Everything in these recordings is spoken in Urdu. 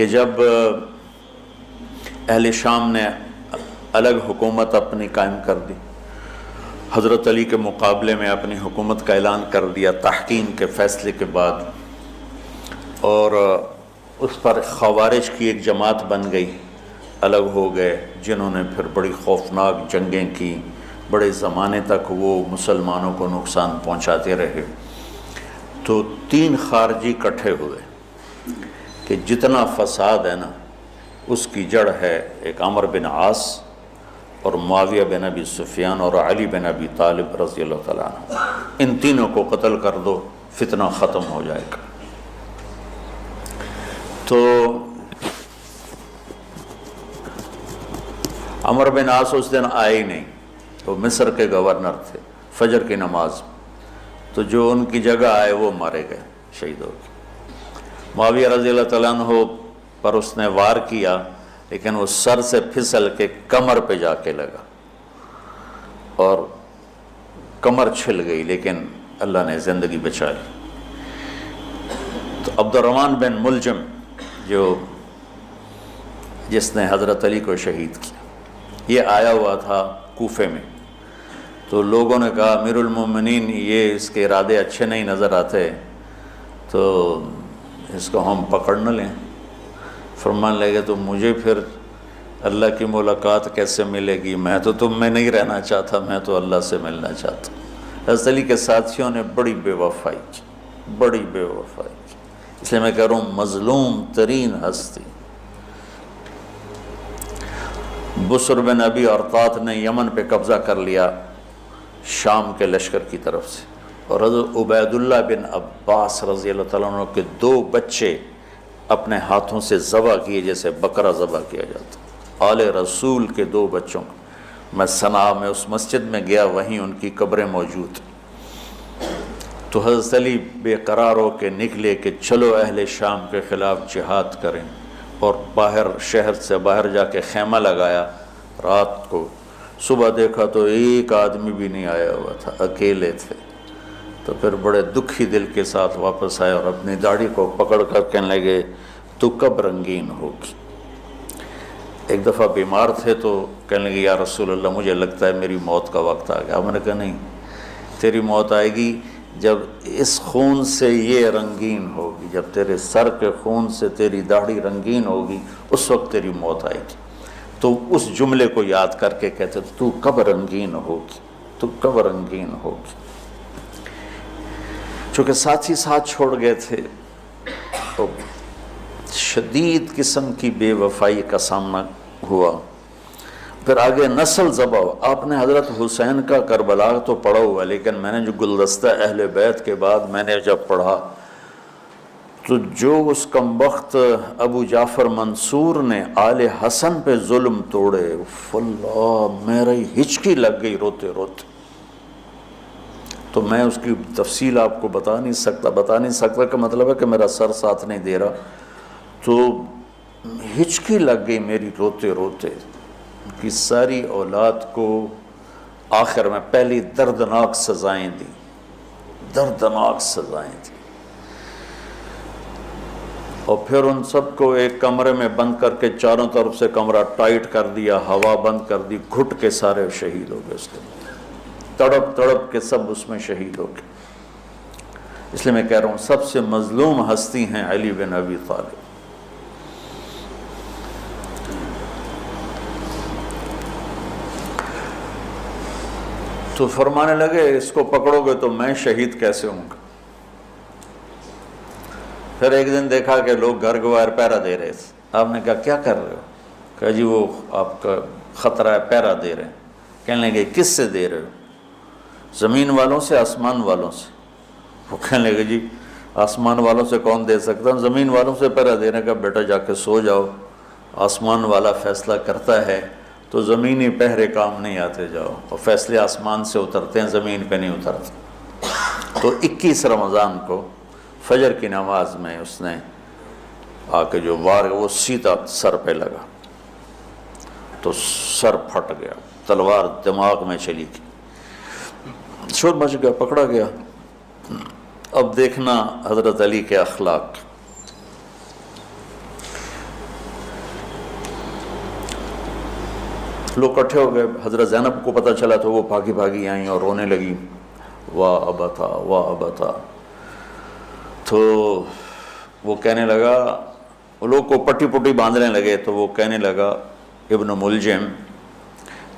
کہ جب اہل شام نے الگ حکومت اپنی قائم کر دی، حضرت علی کے مقابلے میں اپنی حکومت کا اعلان کر دیا تحکیم کے فیصلے کے بعد، اور اس پر خوارج کی ایک جماعت بن گئی، الگ ہو گئے، جنہوں نے پھر بڑی خوفناک جنگیں کی، بڑے زمانے تک وہ مسلمانوں کو نقصان پہنچاتے رہے۔ تو 3 خارجی اکٹھے ہوئے کہ جتنا فساد ہے نا اس کی جڑ ہے ایک عمرو بن عاص اور معاویہ بن ابی سفیان اور علی بن ابی طالب رضی اللہ تعالیٰ عنہ، ان تینوں کو قتل کر دو، فتنہ ختم ہو جائے گا۔ تو عمرو بن عاص اس دن آئے ہی نہیں، وہ مصر کے گورنر تھے، فجر کی نماز، تو جو ان کی جگہ آئے وہ مارے گئے، شہید ہو گئے۔ معاویہ رضی اللہ تعالیٰ عنہ پر اس نے وار کیا، لیکن وہ سر سے پھسل کے کمر پہ جا کے لگا اور کمر چھل گئی، لیکن اللہ نے زندگی بچائی۔ تو عبد الرحمن بن ملجم جس نے حضرت علی کو شہید کیا، یہ آیا ہوا تھا کوفے میں، تو لوگوں نے کہا امیر المومنین یہ اس کے ارادے اچھے نہیں نظر آتے، تو اس کو ہم پکڑ نہ لیں۔ فرمان لگے تو مجھے پھر اللہ کی ملاقات کیسے ملے گی؟ میں تو تم میں نہیں رہنا چاہتا، میں تو اللہ سے ملنا چاہتا ہوں۔ حضرت علی کے ساتھیوں نے بڑی بے وفائی کی، بڑی بے وفائی کی، اس لیے میں کہہ رہا ہوں مظلوم ترین ہستی۔ بسر بن ابی ارطاط نے یمن پہ قبضہ کر لیا شام کے لشکر کی طرف سے، اور حضرت عبید اللہ بن عباس رضی اللہ تعالیٰ عنہ کے 2 بچے اپنے ہاتھوں سے ذبح کیے جیسے بکرا ذبح کیا جاتا۔ آل رسول کے 2 بچوں کو میں صنعاء میں اس مسجد میں گیا، وہیں ان کی قبریں موجود۔ تو حضرت علی بے قرار ہو کے نکلے کہ چلو اہل شام کے خلاف جہاد کریں، اور باہر شہر سے باہر جا کے خیمہ لگایا رات کو۔ صبح دیکھا تو ایک آدمی بھی نہیں آیا ہوا تھا، اکیلے تھے۔ تو پھر بڑے دکھی دل کے ساتھ واپس آئے اور اپنی داڑھی کو پکڑ کر کہنے لگے تو کب رنگین ہوگی؟ ایک دفعہ بیمار تھے تو کہنے لگے یا رسول اللہ مجھے لگتا ہے میری موت کا وقت آ گیا۔ میں نے کہا نہیں، تیری موت آئے گی جب اس خون سے یہ رنگین ہوگی، جب تیرے سر کے خون سے تیری داڑھی رنگین ہوگی اس وقت تیری موت آئے گی۔ تو اس جملے کو یاد کر کے کہتے تو کب رنگین ہوگی، تو کب رنگین ہوگی۔ چونکہ ساتھی ساتھ چھوڑ گئے تھے تو شدید قسم کی بے وفائی کا سامنا ہوا۔ پھر آگے نسل ذبح ہوا۔ آپ نے حضرت حسین کا کربلا تو پڑھا ہوا، لیکن میں نے جو گلدستہ اہل بیت کے بعد میں نے جب پڑھا تو جو اس کمبخت ابو جعفر منصور نے آل حسن پہ ظلم توڑے، اللہ میری ہچکی لگ گئی روتے روتے۔ تو میں اس کی تفصیل آپ کو بتا نہیں سکتا کا مطلب ہے کہ میرا سر ساتھ نہیں دے رہا، تو ہچکی لگ گئی میری روتے روتے۔ ان کی ساری اولاد کو آخر میں پہلی دردناک سزائیں دی، دردناک سزائیں دی، اور پھر ان سب کو ایک کمرے میں بند کر کے چاروں طرف سے کمرہ ٹائٹ کر دیا، ہوا بند کر دی، گھٹ کے سارے شہید ہو گئے اس کے بعد، تڑپ تڑپ کے سب اس میں شہید ہو گئے۔ اس لیے میں کہہ رہا ہوں سب سے مظلوم ہستی ہیں علی بن ابی طالب۔ تو فرمانے لگے اس کو پکڑو گے تو میں شہید کیسے ہوں گا؟ پھر ایک دن دیکھا کہ لوگ گھر گوار پہرا دے رہے تھے۔ آپ نے کہا کیا کر رہے ہو؟ کہا جی وہ آپ کا خطرہ ہے، پہرا دے رہے ہیں۔ کہنے لگے کس سے دے رہے ہو؟ زمین والوں سے، آسمان والوں سے؟ وہ کہنے لگے جی آسمان والوں سے کون دے سکتا ہوں، زمین والوں سے پہرا دینے کا۔ بیٹا جا کے سو جاؤ، آسمان والا فیصلہ کرتا ہے، تو زمینی پہرے کام نہیں آتے، جاؤ، اور فیصلے آسمان سے اترتے ہیں، زمین پہ نہیں اترتے۔ تو 21 رمضان کو فجر کی نماز میں اس نے آ کے جو وار وہ سیدھا سر پہ لگا تو سر پھٹ گیا، تلوار دماغ میں چلی گئی، شور مچ گیا، پکڑا گیا۔ اب دیکھنا حضرت علی کے اخلاق، لوگ اکٹھے ہو گئے. حضرت زینب کو پتہ چلا تو وہ بھاگی بھاگی آئیں اور رونے لگی، واہ ابتا واہ ابتا. تو وہ کہنے لگا، وہ لوگ کو پٹی پٹی باندھنے لگے تو وہ کہنے لگا ابن ملجم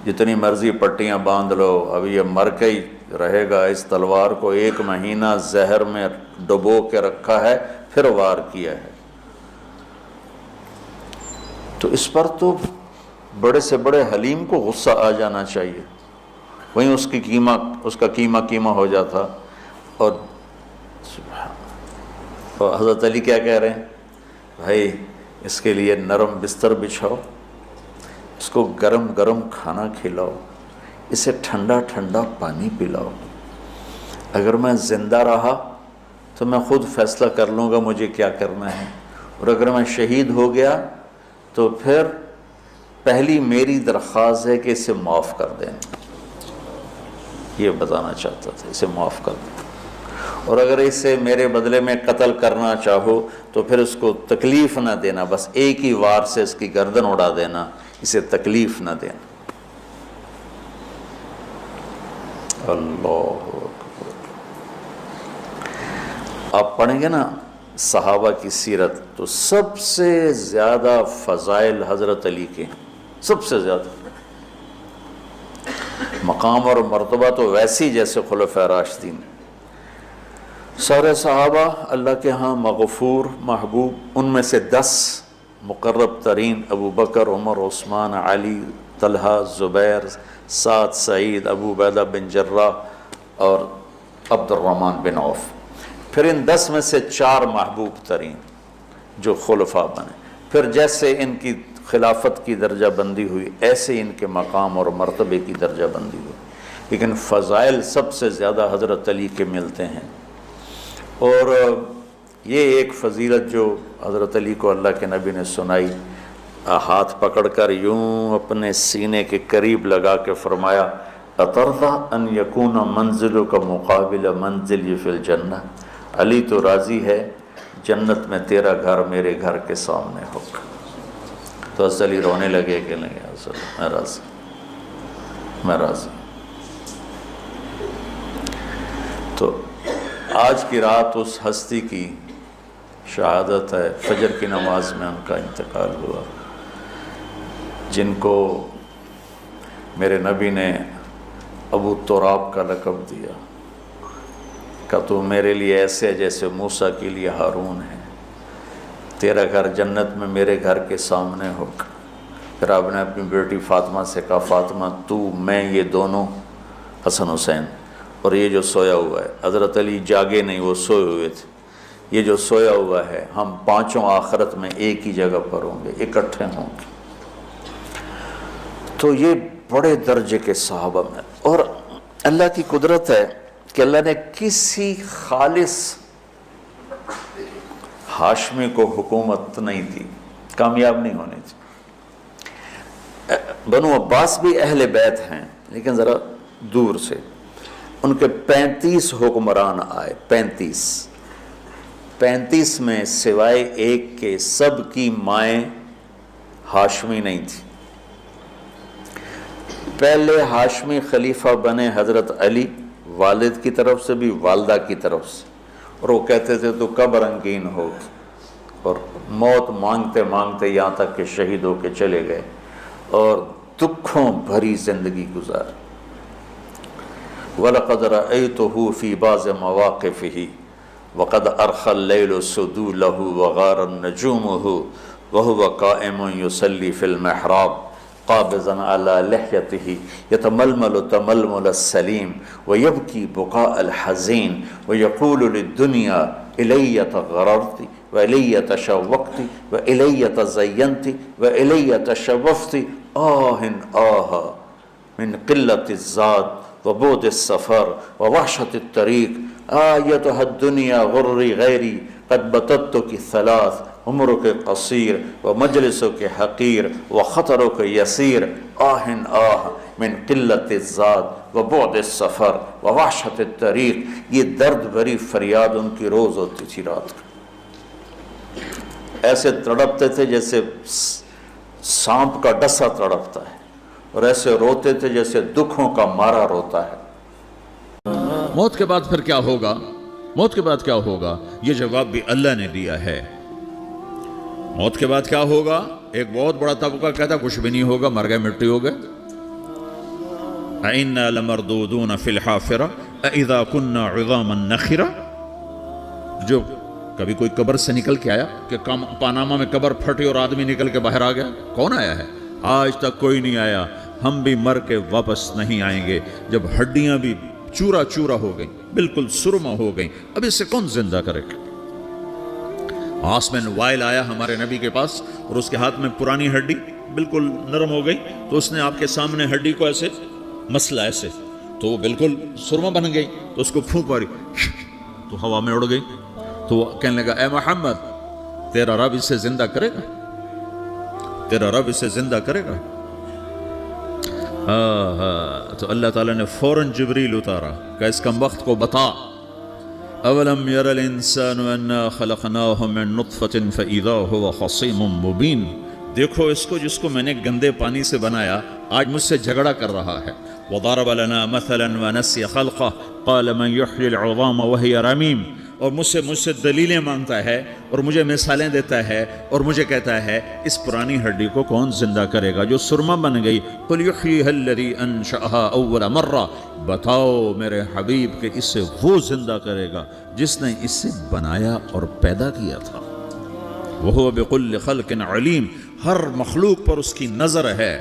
جتنی مرضی پٹیاں باندھ لو، اب یہ مر کے ہی رہے گا. اس تلوار کو 1 مہینہ زہر میں ڈبو کے رکھا ہے پھر وار کیا ہے. تو اس پر تو بڑے سے بڑے حلیم کو غصہ آ جانا چاہیے. وہیں اس کا قیمہ ہو جاتا. اور حضرت علی کیا کہہ رہے ہیں، بھائی اس کے لیے نرم بستر بچھاؤ، اس کو گرم گرم کھانا کھلاؤ، اسے ٹھنڈا ٹھنڈا پانی پلاؤ. اگر میں زندہ رہا تو میں خود فیصلہ کر لوں گا مجھے کیا کرنا ہے، اور اگر میں شہید ہو گیا تو پھر پہلی میری درخواست ہے کہ اسے معاف کر دیں. یہ بتانا چاہتا تھا، اسے معاف کر دیں. اور اگر اسے میرے بدلے میں قتل کرنا چاہو تو پھر اس کو تکلیف نہ دینا، بس ایک ہی وار سے اس کی گردن اڑا دینا، اسے تکلیف نہ دینا. اللہ اکبر. آپ پڑھیں گے نا صحابہ کی سیرت تو سب سے زیادہ فضائل حضرت علی کے، سب سے زیادہ مقام اور مرتبہ تو ویسی جیسے خلفائے راشدین. سارے صحابہ اللہ کے ہاں مغفور محبوب، ان میں سے 10 مقرب ترین ابو بکر، عمر، عثمان، علی، طلحہ، زبیر، سعد، سعید، ابو عبیدہ بن جراح اور عبد الرحمن بن عوف. پھر ان 10 میں سے 4 محبوب ترین جو خلفاء بنے. پھر جیسے ان کی خلافت کی درجہ بندی ہوئی ایسے ان کے مقام اور مرتبے کی درجہ بندی ہوئی، لیکن فضائل سب سے زیادہ حضرت علی کے ملتے ہیں. اور یہ ایک فضیلت جو حضرت علی کو اللہ کے نبی نے سنائی، ہاتھ پکڑ کر یوں اپنے سینے کے قریب لگا کے فرمایا، اترضی ان یکون منزلک مقابل منزلی فی الجنہ. علی تو راضی ہے جنت میں تیرا گھر میرے گھر کے سامنے ہوگا. تو حضرت علی رونے لگے کہ نہیں میں راضی، میں راضی. تو آج کی رات اس ہستی کی شہادت ہے، فجر کی نماز میں ان کا انتقال ہوا، جن کو میرے نبی نے ابو تراب کا لقب دیا کہ تو میرے لیے ایسے جیسے موسیٰ کے لیے ہارون ہے، تیرا گھر جنت میں میرے گھر کے سامنے ہوگا. پھر آپ نے اپنی بیٹی فاطمہ سے کہا، فاطمہ تو میں یہ دونوں حسن حسین اور یہ جو سویا ہوا ہے، حضرت علی جاگے نہیں، وہ سوئے ہوئے تھے، یہ جو سویا ہوا ہے ہم پانچوں آخرت میں ایک ہی جگہ پر ہوں گے، اکٹھے ہوں گے. تو یہ بڑے درجے کے صحابہ میں، اور اللہ کی قدرت ہے کہ اللہ نے کسی خالص ہاشمی کو حکومت نہیں دی، کامیاب نہیں ہونے دی. بنو عباس بھی اہل بیت ہیں لیکن ذرا دور سے. ان کے 35 حکمران آئے، 35 میں سوائے ایک کے سب کی مائیں ہاشمی نہیں تھی. پہلے ہاشمی خلیفہ بنے حضرت علی، والد کی طرف سے بھی والدہ کی طرف سے، اور وہ کہتے تھے تو کب رنگین ہوگی، اور موت مانگتے مانگتے یہاں تک کہ شہید ہو کے چلے گئے اور دکھوں بھری زندگی گزار. وَلَقَدْ رَأَيْتُهُ فِي بَعْضِ مَوَاقِفِهِ وَقَدْ أَرْخَى اللَّيْلُ سُدُولَهُ وَغَارَتْ نَجُومُهُ وَهُوَ قَائِمٌ يُصَلِّي فِي الْمِحْرَابِ قابضاً على لحيته يتململ تململ السليم ويبكي بكاء الحزين ويقول للدنيا إلي تغررت وإلي تشوقت وإلي تزينت وإلي تشوفت من قلة الزاد وبعد السفر ووحشة الطريق آيتها الدنيا غري غيري قد بتتك الثلاث عمرك قصير ومجلسك حقير وخطرك يسير من قلة الزاد وبعد السفر ووحشة الطريق. یہ درد بھری فریاد ان کی روز ہوتی تھی رات کو. ایسے تڑپتے تھے جیسے سانپ کا ڈسا تڑپتا ہے، اور ایسے روتے تھے جیسے دکھوں کا مارا روتا ہے۔ موت کے بعد پھر کیا ہوگا؟ موت کے بعد کیا ہوگا؟ یہ جواب بھی اللہ نے دیا ہے۔ موت کے بعد کیا ہوگا؟ ایک بہت بڑا طبقہ کہتا کچھ بھی نہیں ہوگا، مر گئے، مٹی ہو گئے۔ اِنَّا لَمَرْدُودُونَ فِي الْحَافِرَةِ اَإِذَا كُنَّا عِظَامًا نَخِرَةً، جو کبھی کوئی قبر سے نکل کے آیا کہ پاناما میں قبر پھٹی اور آدمی نکل کے باہر آ گیا؟ کون آیا ہے؟ آج تک کوئی نہیں آیا۔ ہم بھی مر کے واپس نہیں آئیں گے جب ہڈیاں بھی چورا چورا ہو گئیں، بالکل سرما ہو گئیں، اب اسے کون زندہ کرے گا؟ آسمین وائل آیا ہمارے نبی کے پاس اور اس کے ہاتھ میں پرانی ہڈی بالکل نرم ہو گئی، تو اس نے آپ کے سامنے ہڈی کو ایسے مسلا، ایسے، تو وہ بالکل سرما بن گئی، تو اس کو پھونک ماری تو ہوا میں اڑ گئی۔ تو وہ کہنے لگا اے محمد، تیرا رب اسے زندہ کرے گا؟ تیرا رب اسے زندہ کرے گا؟ تو اللہ تعالیٰ نے فوراً جبریل اتارا کہ اس کم وقت کو بتا، اولم یر الانسان انا خلقناہ من نطفۃ فاذا هو خصیم مبین، دیکھو اس کو جس کو میں نے گندے پانی سے بنایا آج مجھ سے جھگڑا کر رہا ہے۔ وضرب لنا مثلا ونسی خلقہ قال من یحیی العظام وہی رمیم، اور مجھ سے دلیلیں مانگتا ہے اور مجھے مثالیں دیتا ہے اور مجھے کہتا ہے اس پرانی ہڈی کو کون زندہ کرے گا جو سرما بن گئی؟ قل یحییھا الذی انشأھا اول مرہ، بتاؤ میرے حبیب کہ اسے وہ زندہ کرے گا جس نے اسے بنایا اور پیدا کیا تھا۔ وہو بکل خلق علیم، ہر مخلوق پر اس کی نظر ہے،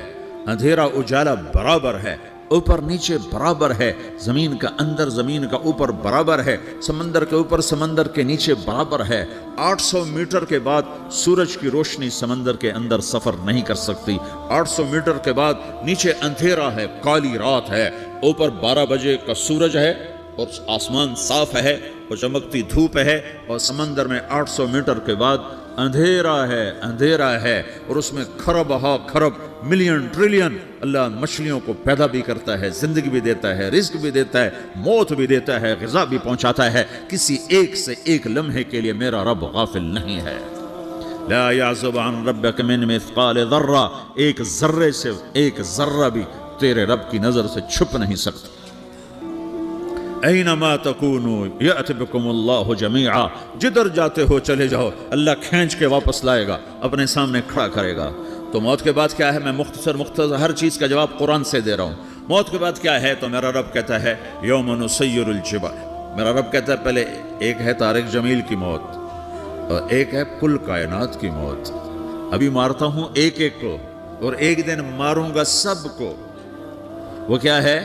اندھیرا اجالا برابر ہے، اوپر نیچے برابر ہے، زمین کا اندر زمین کا اوپر برابر ہے، سمندر کے اوپر سمندر کے نیچے برابر ہے۔ 800 میٹر کے بعد سورج کی روشنی سمندر کے اندر سفر نہیں کر سکتی، 800 میٹر کے بعد نیچے اندھیرا ہے، کالی رات ہے، اوپر 12 بجے کا سورج ہے اور آسمان صاف ہے اور چمکتی دھوپ ہے، اور سمندر میں 800 میٹر کے بعد اندھیرا ہے اور اس میں کھرب ہا کھرب ملین ٹریلین اللہ مچھلیوں کو پیدا بھی کرتا ہے، زندگی بھی دیتا ہے، رزق بھی دیتا ہے، موت بھی دیتا ہے، غذا بھی پہنچاتا ہے۔ کسی ایک سے ایک لمحے کے لیے میرا رب غافل نہیں ہے۔ لا يعزب عن ربك من مثقال ذرہ، ایک ذرے سے ایک ذرہ بھی تیرے رب کی نظر سے چھپ نہیں سکتا۔ اینما تکونوا یأت بکم اللہ جمیعا، جدھر جاتے ہو چلے جاؤ، اللہ کھینچ کے واپس لائے گا، اپنے سامنے کھڑا کرے گا۔ تو موت کے بعد کیا ہے؟ میں مختصر ہر چیز کا جواب قرآن سے دے رہا ہوں۔ موت کے بعد کیا ہے؟ تو میرا رب کہتا ہے یوم نسیر الجبال، میرا رب کہتا ہے پہلے ایک ہے طارق جمیل کی موت اور ایک ہے کل کائنات کی موت۔ ابھی مارتا ہوں ایک ایک کو اور ایک دن ماروں گا سب کو۔ وہ کیا ہے؟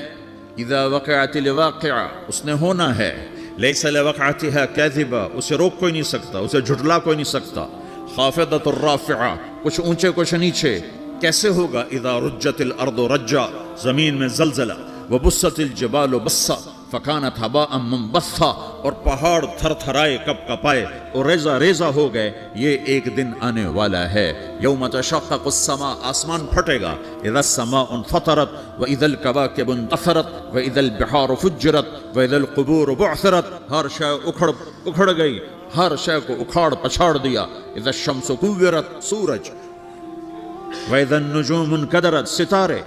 اذا وقعت الواقعہ، اس نے ہونا ہے، لیس لوقعتها کاذبہ، اسے روک کوئی نہیں سکتا، اسے جھٹلا کوئی نہیں سکتا۔ خافضۃ الرافعہ، کچھ اونچے کچھ نیچے۔ کیسے ہوگا؟ اذا رجت الارض رجا، زمین میں زلزلہ، وبست الجبال بسا فکانت ہباء منبثا، اور پہاڑ تھر تھرائے کپ کپائے اور ریزہ ریزہ ہو گئے۔ یہ ایک دن آنے والا ہے۔ یوم تشقق السماء، آسمان پھٹے گا۔ اذا السماء انفطرت واذا الكواكب انتثرت واذا البحار فجرت واذا القبور بعثرت، ہر شے اکھڑ گئی، ہر شے کو اکھاڑ پچھاڑ دیا۔ اذا الشمس كورت، سورج، واذا النجوم انكدرت، ستارے،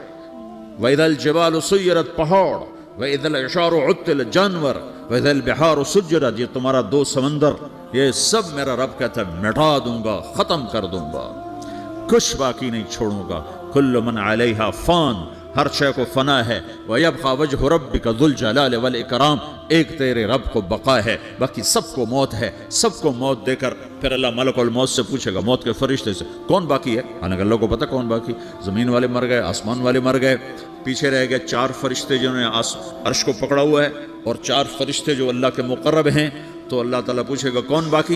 واذا الجبال سيرت، پہاڑ، وَإِذَا الْعِشَارُ عُطِّلَ، جانور، وَإِذَا الْبِحَارُ سُجِّرَتْ، یہ تمہارا دو سمندر، یہ سب میرا رب کہتا ہے مٹا دوں گا، ختم کر دوں گا، کچھ باقی نہیں چھوڑوں گا۔ كُلُّ مَنْ عَلَيْهَا فان، ہر شے کو فنا ہے۔ وَيَبْقَى وَجْهُ رَبِّكَ ذُو الْجَلَالِ وَالْإِكْرَامِ، ایک تیرے رب کو بقا ہے، باقی سب کو موت ہے۔ سب کو موت دے کر پھر اللہ ملک الموت سے پوچھے گا، موت کے فرشتے سے، کون باقی ہے؟ حالانکہ اللہ کو پتہ کون باقی۔ زمین والے مر گئے، آسمان والے مر گئے، پیچھے رہ گئے 4 فرشتے جنہوں نے عرش کو پکڑا ہوا ہے اور 4 فرشتے جو اللہ کے مقرب ہیں۔ تو اللہ تعالیٰ پوچھے گا کون باقی؟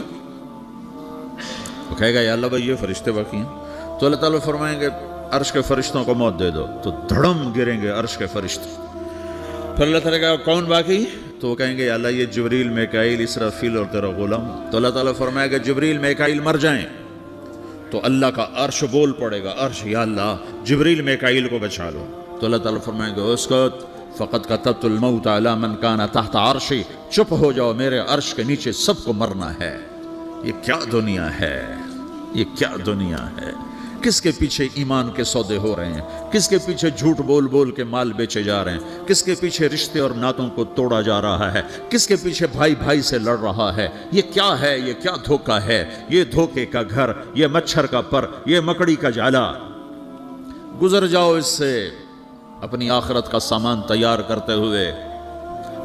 وہ کہے گا یا اللہ بھائی یہ فرشتے باقی ہیں۔ تو اللہ تعالیٰ فرمائیں گے عرش کے فرشتوں کو موت دے دو، تو دھڑم گریں گے عرش کے فرشتے۔ پھر اللہ تعالیٰ کہا کون باقی؟ تو وہ کہیں گے یا اللہ یہ جبریل، میکائیل، اسرافیل اور تیرا غلام۔ تو اللہ تعالیٰ فرمائے گا جبریل میکائیل مر جائیں، تو اللہ کا عرش بول پڑے گا، عرش یا اللہ جبریل میکائیل کو بچا لو۔ تو اللہ تعالیٰ فرمائیں گے اسکت فقط کتبت الموت علی من کان تحت عرشی، چپ ہو جاؤ، میرے عرش کے نیچے سب کو مرنا ہے۔ یہ کیا دنیا ہے، یہ کیا دنیا ہے۔ کس کے پیچھے ایمان کے سودے ہو رہے ہیں، کس کے پیچھے جھوٹ بول بول کے مال بیچے جا رہے ہیں، کس کے پیچھے رشتے اور ناتوں کو توڑا جا رہا ہے، کس کے پیچھے بھائی بھائی سے لڑ رہا ہے۔ یہ کیا ہے؟ یہ کیا دھوکہ ہے؟ یہ دھوکے کا گھر، یہ مچھر کا پر، یہ مکڑی کا جالا۔ گزر جاؤ اس سے اپنی آخرت کا سامان تیار کرتے ہوئے۔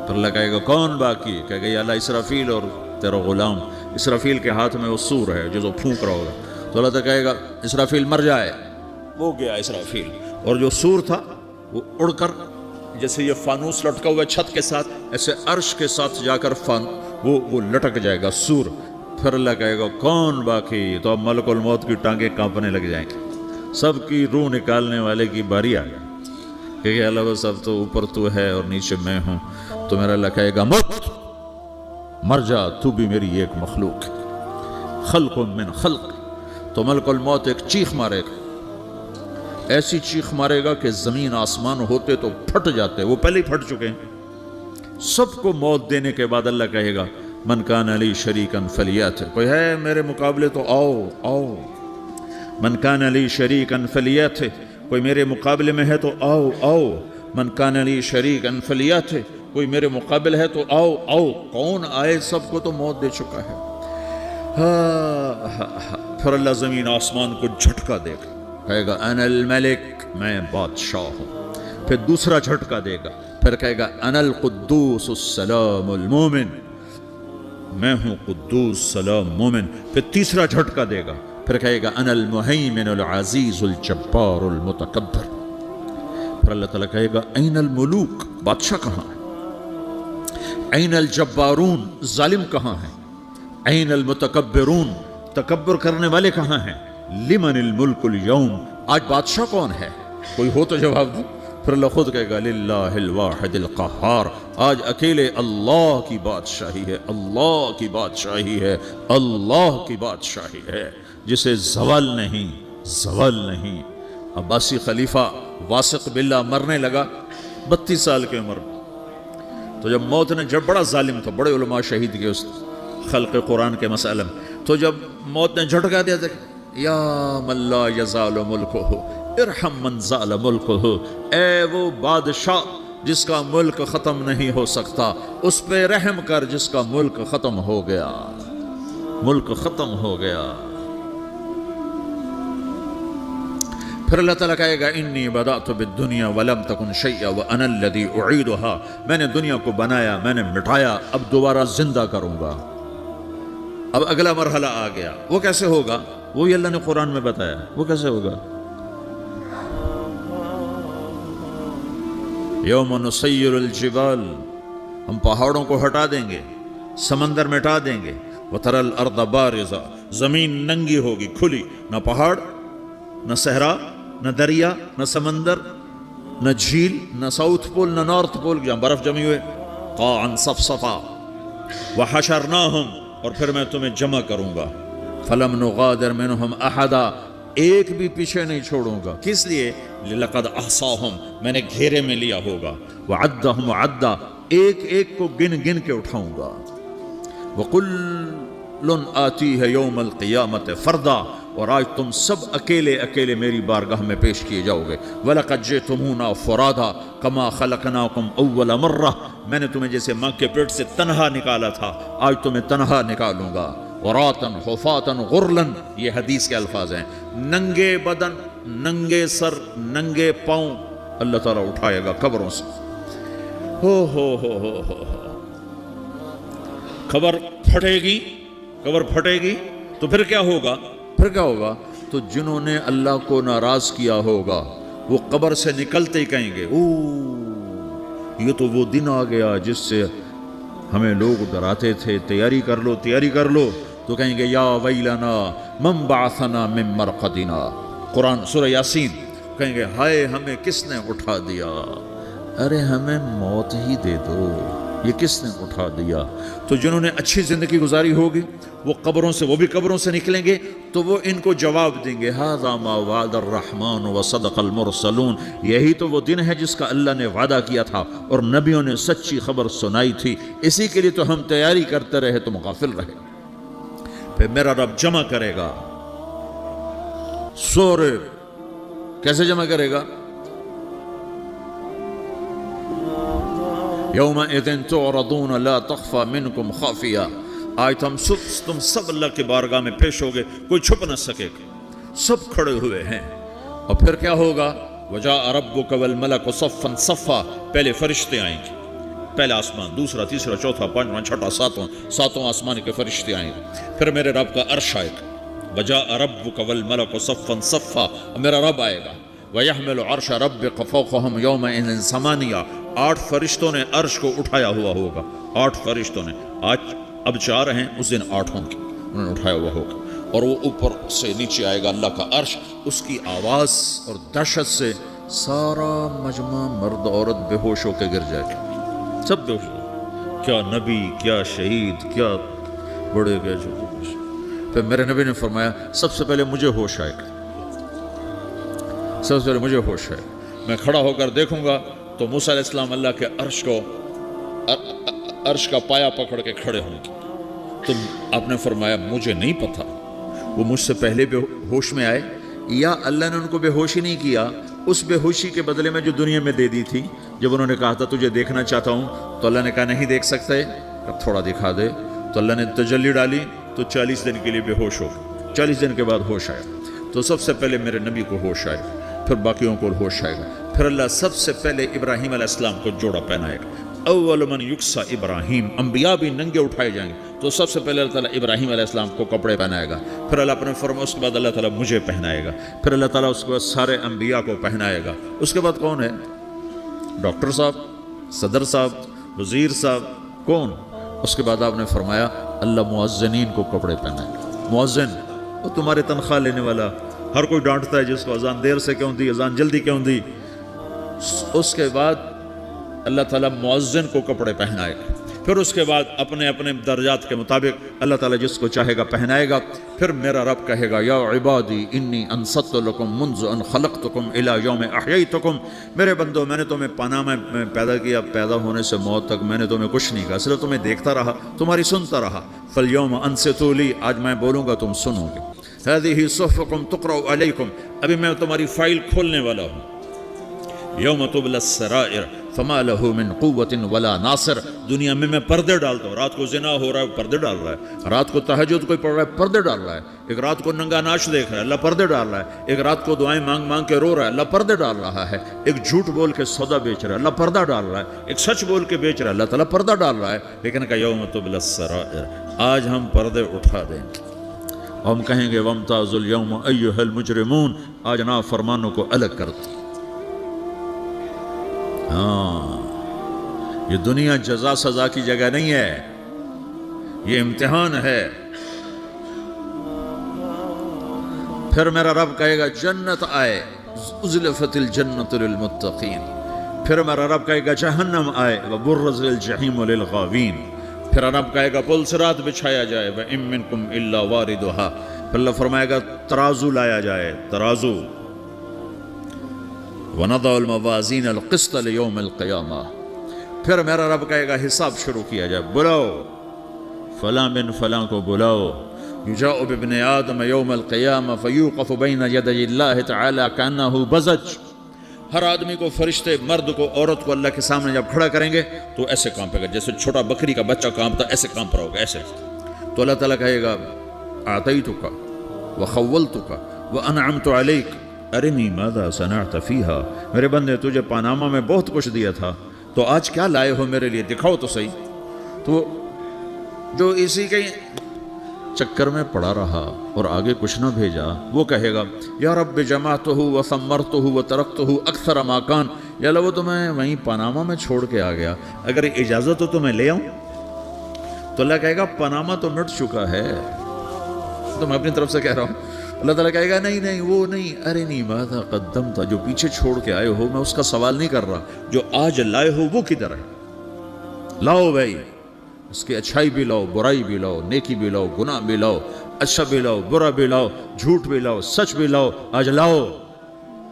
پھر اللہ کہے گا کون باقی؟ کہے گا یا اللہ اسرافیل اور تیرا غلام۔ اسرافیل کے ہاتھ میں وہ سور ہے جو پھونک رہا ہوگا، تو اللہ تعالیٰ کہے گا اسرافیل مر جائے، وہ گیا اسرافیل، اور جو سور تھا وہ اڑ کر جیسے یہ فانوس لٹکا ہوا چھت کے ساتھ ایسے عرش کے ساتھ جا کر وہ لٹک جائے گا سور۔ پھر اللہ کہے گا کون باقی؟ تو اب ملک الموت کی ٹانگیں کانپنے لگ جائیں گے، سب کی روح نکالنے والے کی باری آ گئی کہ اللہ وہ سب تو اوپر تو ہے اور نیچے میں ہوں۔ تو میرا اللہ کہے گا مت، مر جا، تو بھی میری ایک مخلوق ہے، خلق من خلق۔ تو ملک الموت ایک چیخ مارے گا، ایسی چیخ مارے گا کہ زمین آسمان ہوتے تو پھٹ جاتے، وہ پہلے ہی پھٹ چکے ہیں۔ سب کو موت دینے کے بعد اللہ کہے گا من کان علی شریکن فلیات، کوئی ہے میرے مقابلے تو آؤ آؤ۔ من کان علی شریکن فلیات، کوئی میرے مقابلے میں ہے تو آؤ آؤ۔ من کان علی شریکن فلیات، کوئی میرے مقابل ہے تو آؤ آؤ۔ کون آئے؟ سب کو تو موت دے چکا ہے۔ پھر اللہ زمین آسمان کو جھٹکا دے گا، کہے گا انا الملک، میں بادشاہ ہوں۔ پھر دوسرا جھٹکا دے گا، پھر کہے گا انا القدوس السلام المومن، میں ہوں قدوس سلام مومن۔ پھر تیسرا جھٹکا دے گا، پھر کہے گا انا المہیمن العزیز الجبار المتکبر۔ پھر اللہ تعالیٰ کہے گا این الملوک، بادشاہ کہاں ہے؟ این الجبارون، ظالم کہاں ہیں؟ این المتکبرون، تکبر کرنے والے کہاں ہیں؟ لمن الملک اليوم، آج بادشاہ کون ہے؟ کوئی ہو تو جواب دو۔ پھر اللہ خود کہے گا للہ الواحد القہار، آج اکیلے اللہ کی بادشاہی ہے، اللہ کی بادشاہی ہے، اللہ کی بادشاہی ہے، جسے زوال نہیں، زوال نہیں۔ عباسی خلیفہ واسق باللہ مرنے لگا 32 سال کی عمر میں، تو جب موت نے، جب بڑا ظالم تھا، بڑے علماء شہید کے اس خلق قرآن کے مسئلہ میں، تو جب موت نے جھٹکا دیا تھا یا من لا یزال ملکہ ارحم من زال ملکہ، اے وہ بادشاہ جس کا ملک ختم نہیں ہو سکتا، اس پہ رحم کر جس کا ملک ختم ہو گیا، ملک ختم ہو گیا۔ پھر اللہ تعالیٰ کہے گا انی بدأت بالدنیا ولم تکن شیئا وانا الذی اعیدها، میں نے دنیا کو بنایا، میں نے مٹایا، اب دوبارہ زندہ کروں گا۔ اب اگلا مرحلہ آ گیا، وہ کیسے ہوگا؟ وہی اللہ نے قرآن میں بتایا، وہ کیسے ہوگا؟ یوم نسیر الجبال، ہم پہاڑوں کو ہٹا دیں گے، سمندر مٹا دیں گے، وتری الارض بارزہ، زمین ننگی ہوگی، کھلی، نہ پہاڑ، نہ صحرا، نہ دریا، نہ سمندر، نہ جھیل، نہ ساؤتھ پول، نہ نارتھ پول جہاں برف جمی ہوئے، قاعا صفصفا، وحشرناہم، اور پھر میں تمہیں جمع کروں گا، فلم نغادر منہم احدا، ایک بھی پیچھے نہیں چھوڑوں گا، کس لیے؟ لقد احصاہم، میں نے گھیرے میں لیا ہوگا، وعدہم عدا، ایک ایک کو گن گن کے اٹھاؤں گا، وکل آتیہ یوم القیامت فردا، اور آج تم سب اکیلے اکیلے میری بارگاہ میں پیش کیے جاؤ گے، وَلَقَدْ جِئْتُمُونَا فُرَادًا كَمَا خَلَقْنَاكُمْ أَوَّلَ مَرَّةٍ، میں نے تمہیں جیسے ماں کے پیٹ سے تنہا نکالا تھا، آج تمہیں تنہا نکالوں گا، عُرَاةً حُفَاةً غُرْلًا، یہ حدیث کے الفاظ ہیں، ننگے بدن، ننگے سر، ننگے پاؤں اللہ تعالیٰ اٹھائے گا قبروں سے۔ ہو قبر پھٹے گی، قبر پھٹے گی تو پھر کیا ہوگا؟ پھر کیا ہوگا؟ تو جنہوں نے اللہ کو ناراض کیا ہوگا وہ قبر سے نکلتے ہی کہیں گے یہ تو وہ دن آ گیا جس سے ہمیں لوگ ڈراتے تھے، تیاری کر لو تیاری کر لو، تو کہیں گے یا ویلنا من بعثنا من مرقدنا، قرآن سورہ یاسین، کہیں گے ہائے ہمیں کس نے اٹھا دیا، ارے ہمیں موت ہی دے دو، یہ کس نے اٹھا دیا۔ تو جنہوں نے اچھی زندگی گزاری ہوگی وہ قبروں سے، وہ بھی قبروں سے نکلیں گے تو وہ ان کو جواب دیں گے ھذا ما وعد الرحمن وصدق المرسلون، یہی تو وہ دن ہے جس کا اللہ نے وعدہ کیا تھا اور نبیوں نے سچی خبر سنائی تھی، اسی کے لیے تو ہم تیاری کرتے رہے، تم غافل رہے۔ پھر میرا رب جمع کرے گا سورے کیسے جمع کرے گا؟ یومئذ تعرضون لا تخفى منکم خافیہ، آج تم سب اللہ کی بارگاہ میں پیش ہوگے، کوئی چھپ نہ سکے گا، سب کھڑے ہوئے ہیں۔ اور پھر کیا ہوگا؟ وجاء ربک والملک صفا صفا، پہلے فرشتے آئیں گے، پہلا آسمان، دوسرا، تیسرا، چوتھا، پانچواں، چھٹا، ساتواں آسمان کے فرشتے آئیں گے، پھر میرے رب کا عرش آئے گا۔ وجاء ربک والملک صفا صفا، میرا رب آئے گا۔ وَيَحْمِلُ عَرْشَ رَبِّكَ فَوْقَهُمْ يَوْمَئِذٍ ثَمَانِيَةٌ، 8 فرشتوں نے عرش کو اٹھایا ہوا ہوگا، 8 فرشتوں نے، آج اب 4 ہیں، اس دن 8 ہوں گے، انہوں نے اٹھایا ہوا ہوگا، اور وہ اوپر سے نیچے آئے گا اللہ کا عرش، اس کی آواز اور دہشت سے سارا مجمع مرد عورت بے ہوش ہو کے گر جائے گا، سب بے ہوش، کیا نبی، کیا شہید، کیا بڑے گئے چھوٹے۔ پھر میرے نبی نے فرمایا سب سے پہلے مجھے ہوش آئے گا، سب سے پہلے مجھے ہوش ہے، میں کھڑا ہو کر دیکھوں گا تو موسیٰ علیہ السلام اللہ کے عرش کا پایا پکڑ کے کھڑے ہوں گے۔ تو آپ نے فرمایا مجھے نہیں پتا وہ مجھ سے پہلے بے ہوش میں آئے یا اللہ نے ان کو بے ہوشی نہیں کیا، اس بے ہوشی کے بدلے میں جو دنیا میں دے دی تھی، جب انہوں نے کہا تھا تجھے دیکھنا چاہتا ہوں، تو اللہ نے کہا نہیں دیکھ سکتے، تھوڑا دکھا دے، تو اللہ نے تجلی ڈالی تو 40 دن کے لیے بے ہوش ہو گئے، 40 دن کے بعد ہوش آیا۔ تو سب سے پہلے میرے نبی کو ہوش آئے، پھر باقیوں کو ہوش آئے گا، پھر اللہ سب سے پہلے ابراہیم علیہ السلام کو جوڑا پہنائے گا۔ اول من یکسا ابراہیم، انبیاء بھی ننگے اٹھائے جائیں گے، تو سب سے پہلے اللہ تعالیٰ ابراہیم علیہ السلام کو کپڑے پہنائے گا، پھر اللہ اپنے فرما، اس کے بعد اللہ تعالیٰ مجھے پہنائے گا، پھر اللہ تعالیٰ اس کے بعد سارے انبیاء کو پہنائے گا۔ اس کے بعد کون ہے؟ ڈاکٹر صاحب، صدر صاحب، وزیر صاحب، کون؟ اس کے بعد آپ نے فرمایا اللہ مؤذنین کو کپڑے پہنائے گا۔ مؤذن وہ تمہارے تنخواہ لینے والا، ہر کوئی ڈانٹتا ہے جس کو اذان دیر سے کیوں دی، اذان جلدی کیوں دی۔ اس کے بعد اللہ تعالیٰ مؤذن کو کپڑے پہنائے گا، پھر اس کے بعد اپنے اپنے درجات کے مطابق اللہ تعالیٰ جس کو چاہے گا پہنائے گا۔ پھر میرا رب کہے گا یا عبادی انی انصت لکم منذ ان خلقتکم الی یوم احییتکم، میرے بندو میں نے تمہیں پناہ میں پیدا کیا، پیدا ہونے سے موت تک میں نے تمہیں کچھ نہیں کہا، صرف تمہیں دیکھتا رہا، تمہاری سنتا رہا۔ فالیوم انصتوا لی، آج میں بولوں گا تم سنو گے۔ هذه صحفکم تقرأ علیکم، ابھی میں تمہاری فائل کھولنے والا ہوں۔ یوم تبلی السرائر فما له من قوت ولا ناصر، دنیا میں پردے ڈالتا ہوں، رات کو زنا ہو رہا ہے پردے ڈال رہا ہے، رات کو تہجد کوئی پڑھ رہا ہے پردے ڈال رہا ہے، ایک رات کو ننگا ناچ دیکھ رہا ہے اللہ پردے ڈال رہا ہے، ایک رات کو دعائیں مانگ مانگ کے رو رہا ہے اللہ پردے ڈال رہا ہے، ایک جھوٹ بول کے سودا بیچ رہا ہے اللہ پردہ ڈال رہا ہے، ایک سچ بول کے بیچ رہا ہے اللہ تعالیٰ پردہ ڈال رہا ہے۔ لیکن کہ یوم تبلی السرائر، آج ہم پردے اٹھا دیں گے، ہم کہیں گے وامتازوا اليوم ایھا المجرمون، آج نافرمانوں کو الگ کر دو۔ ہاں، یہ دنیا جزا سزا کی جگہ نہیں ہے، یہ امتحان ہے۔ پھر میرا رب کہے گا جنت آئے، ازلفت الجنت للمتقین، پھر میرا رب کہے گا جہنم آئے، وبرزت الجحیم للغاوین، پھر رب کہے گا پل صراط بچھایا جائے، وَإِن مِّنكُمْ إِلَّا وَارِدُهَا، پھر اللہ فرمائے گا ترازو لایا جائے، ترازو، وَنَضَعُ الْمَوَازِينَ الْقِسْطَ لِيَوْمِ الْقِيَامَةِ، پھر میرا رب کہے گا حساب شروع کیا جائے، بلاؤ فلاں بن فلاں کو بلاؤ، یجاء بابن آدم یوم القیامہ فیوقف بین یدی اللہ تعالی کأنہ بزج، ہر آدمی کو، فرشتے، مرد کو، عورت کو اللہ کے سامنے جب کھڑا کریں گے تو ایسے کانپے گا جیسے چھوٹا بکری کا بچہ کانپتا، ایسے کانپ رہا ہوگا ایسے۔ تو اللہ تعالیٰ کہے گا اعطیتک وخولتک وانعمت علیک ارنی ماذا صنعت فیہا، میرے بندے تجھے پاناما میں بہت کچھ دیا تھا، تو آج کیا لائے ہو میرے لیے، دکھاؤ تو صحیح۔ تو جو اسی کے چکر میں پڑا رہا اور آگے کچھ نہ بھیجا، وہ کہے گا یا رب جمعتہ وثمرتہ وترکتہ اکثر ما کان، یا اللہ وہ تو میں وہیں پاناما میں چھوڑ کے آ گیا، اگر اجازت ہو تو میں لے آؤں۔ تو اللہ کہے گا پاناما تو مٹ چکا ہے، تو میں اپنی طرف سے کہہ رہا ہوں۔ اللہ تعالیٰ کہے گا نہیں نہیں وہ نہیں، ارنی ماذا قدمت، جو پیچھے چھوڑ کے آئے ہو میں اس کا سوال نہیں کر رہا، جو آج لائے ہو وہ کدھر ہے، لاؤ بھائی، اس کی اچھائی بھی لاؤ، برائی بھی لاؤ، نیکی بھی لاؤ، گناہ بھی لاؤ، اچھا بھی لاؤ، برا بھی لاؤ، جھوٹ بھی لاؤ، سچ بھی لاؤ، آج لاؤ،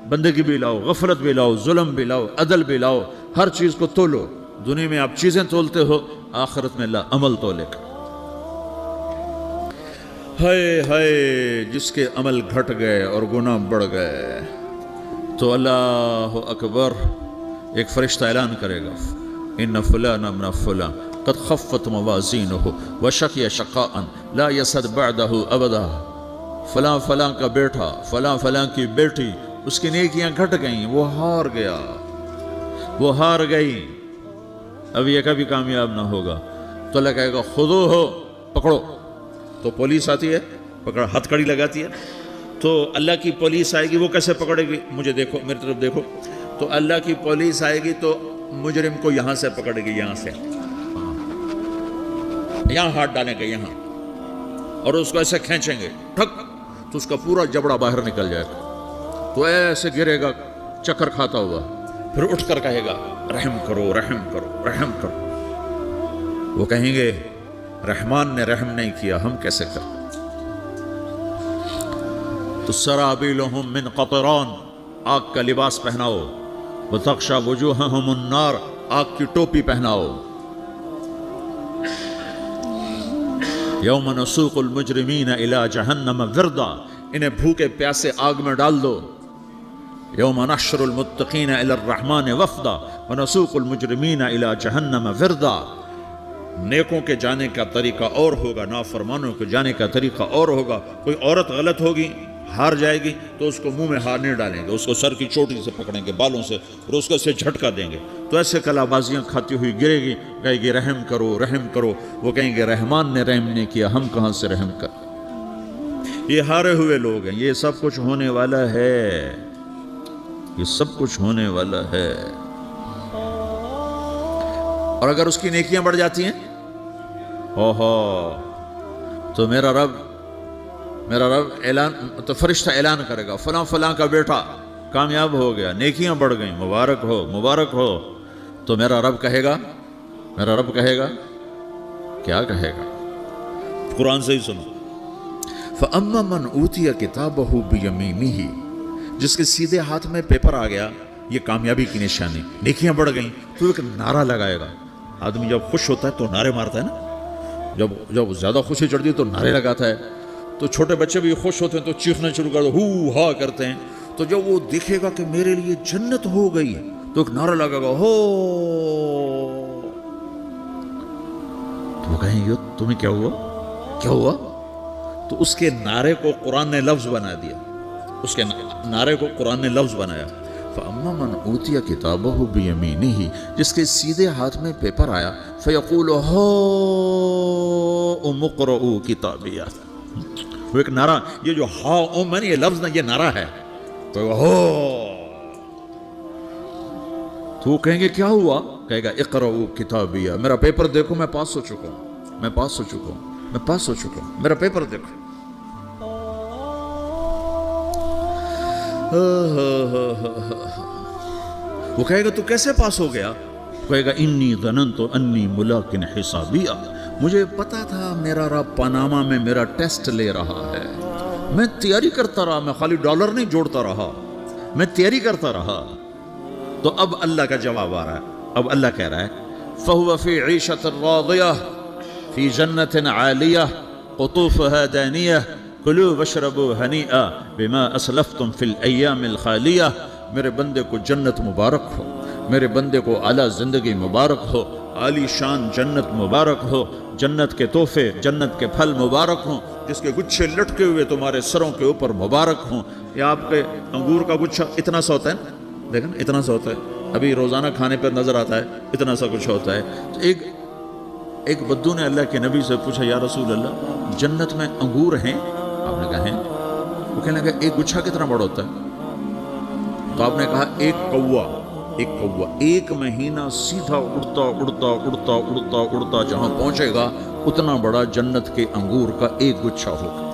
بندگی بھی لاؤ، غفلت بھی لاؤ، ظلم بھی لاؤ، عدل بھی لاؤ، ہر چیز کو تولو۔ دنیا میں آپ چیزیں تولتے ہو، آخرت میں اللہ عمل تولے گا۔ ہائے ہائے جس کے عمل گھٹ گئے اور گناہ بڑھ گئے تو اللہ اکبر ایک فرشتہ اعلان کرے گا ان فلان من فلان قد خفت موازینہ وشقی شقاء لا یسد بعدہ ابدا، فلاں فلاں کا بیٹا، فلاں فلاں کی بیٹی، اس کی نیکیاں گھٹ گئیں، وہ ہار گیا، وہ ہار گئی، اب یہ کبھی کامیاب نہ ہوگا۔ تو اللہ کہے گا خودو ہو، پکڑو۔ تو پولیس آتی ہے، پکڑ ہتھ کڑی لگاتی ہے، تو اللہ کی پولیس آئے گی، وہ کیسے پکڑے گی؟ مجھے دیکھو، میری طرف دیکھو، تو اللہ کی پولیس آئے گی تو مجرم کو یہاں سے پکڑے گی، یہاں سے، یہاں ہاتھ ڈالیں گے یہاں، اور اس کو ایسے کھینچیں گے ٹھک، تو اس کا پورا جبڑا باہر نکل جائے گا، تو ایسے گرے گا چکر کھاتا ہوا، پھر اٹھ کر کہے گا رحم کرو رحم کرو رحم کرو۔ وہ کہیں گے رحمان نے رحم نہیں کیا، ہم کیسے کریں؟ تو سرابیلہم من قطران، آگ کا لباس پہناؤ، وتغشا وجوہہم النار، آگ کی ٹوپی پہناؤ۔ یوم نسوق المجرمین الی جہنم وردا، انہیں بھوکے پیاسے آگ میں ڈال دو۔ یوم نحشر المتقین الی الرحمن وفدا ونسوق المجرمین الی جہنم وردا۔ نیکوں کے جانے کا طریقہ اور ہوگا، نافرمانوں کے جانے کا طریقہ اور ہوگا۔ کوئی عورت غلط ہوگی، ہار جائے گی، تو اس کو منہ میں ہار نہیں ڈالیں گے، اس کو سر کی چوٹی سے پکڑیں گے، بالوں سے، اور اس کو اسے جھٹکا دیں گے، تو ایسے کلا بازیاں کھاتی ہوئی گرے گی، کہے گی رحم کرو رحم کرو۔ وہ کہیں گے رحمان نے رحم نہیں کیا، ہم کہاں سے رحم کر۔ یہ ہارے ہوئے لوگ ہیں، یہ سب کچھ ہونے والا ہے، یہ سب کچھ ہونے والا ہے۔ اور اگر اس کی نیکیاں بڑھ جاتی ہیں تو میرا رب اعلان، تو فرشتہ اعلان کرے گا فلاں فلاں کا بیٹا کامیاب ہو گیا، نیکیاں بڑھ گئیں، مبارک ہو مبارک ہو۔ تو میرا رب کہے گا کیا کہے گا؟ قرآن سے ہی سنو۔ فَأَمَّا مَنْ أُوتِيَ كِتَابَهُ بِيَمِينِهِ، جس کے سیدھے ہاتھ میں پیپر آ گیا، یہ کامیابی کی نشانی، نیکیاں بڑھ گئیں، تو ایک نعرہ لگائے گا۔ آدمی جب خوش ہوتا ہے تو نعرے مارتا ہے نا، جب زیادہ خوشی چڑھتی ہے تو نعرے لگاتا ہے۔ تو چھوٹے بچے بھی خوش ہوتے ہیں تو چیخنا شروع کر دو، ہو ہا کرتے ہیں۔ تو جب وہ دیکھے گا کہ میرے لیے جنت ہو گئی تو ایک نعرہ لگے گا، ہو۔ تو وہ کہیں گے تمہیں کیا ہوا؟ تو اس کے نعرے کو قرآن نے لفظ بنا دیا، اس کے نعرے کو قرآن نے لفظ بنایا۔ فَأَمَّا مَنْ أُوتِيَ كِتَابَهُ بِيَمِينِهِ، جس کے سیدھے ہاتھ میں پیپر آیا، فَيَقُولُ هَاؤْمُ اقْرَءُوا كِتَابِيَهْ، وہ ایک نعرہ، یہ جو ہاؤم ہے یہ لفظ نہ، یہ نعرہ ہے، تو ہو۔ تو وہ کہیں گے کیا ہوا؟ کہے گا اقرؤوا کتابیہ، میرا پیپر دیکھو، میں پاس ہو چکا ہوں، میرا پیپر دیکھو۔ وہ کہے گا تو کیسے پاس ہو گیا؟ کہے گا انی ظننت انی ملاق حسابیہ، مجھے پتا تھا میرا رب پاناما میں میرا ٹیسٹ لے رہا ہے، میں تیاری کرتا رہا، میں خالی ڈالر نہیں جوڑتا رہا، میں تیاری کرتا رہا۔ تو اب اللہ کا جواب آ رہا ہے، اب اللہ کہہ رہا ہے فَهُوَ فِي عِيشَةٍ رَاضِيَةٍ فِي جَنَّةٍ عَالِيَةٍ قُطُوفُهَا دَانِيَةٌ كُلُوا وَاشْرَبُوا هَنِيئًا بِمَا أَسْلَفْتُمْ فِي الْأَيَّامِ الْخَالِيَةِ۔ میرے بندے کو جنت مبارک ہو، میرے بندے کو اعلیٰ زندگی مبارک ہو، عالی شان جنت مبارک ہو، جنت کے تحفے، جنت کے پھل مبارک ہوں، جس کے گچھے لٹکے ہوئے تمہارے سروں کے اوپر مبارک ہوں۔ یہ آپ کے انگور کا گچھا اتنا سا ہوتا ہے، دیکھیں اتنا سا ہوتا ہے، ابھی روزانہ کھانے پر نظر آتا ہے، اتنا سا کچھ ہوتا ہے۔ تو ایک بدو نے اللہ کے نبی سے پوچھا یا رسول اللہ جنت میں انگور ہیں؟ آپ نے کہا ہیں۔ وہ کہنے لگا ایک گچھا کتنا بڑا ہوتا ہے؟ تو آپ نے کہا ایک کوا، ایک مہینہ سیدھا اڑتا جہاں پہنچے گا اتنا بڑا جنت کے انگور کا ایک گچھا ہوگا۔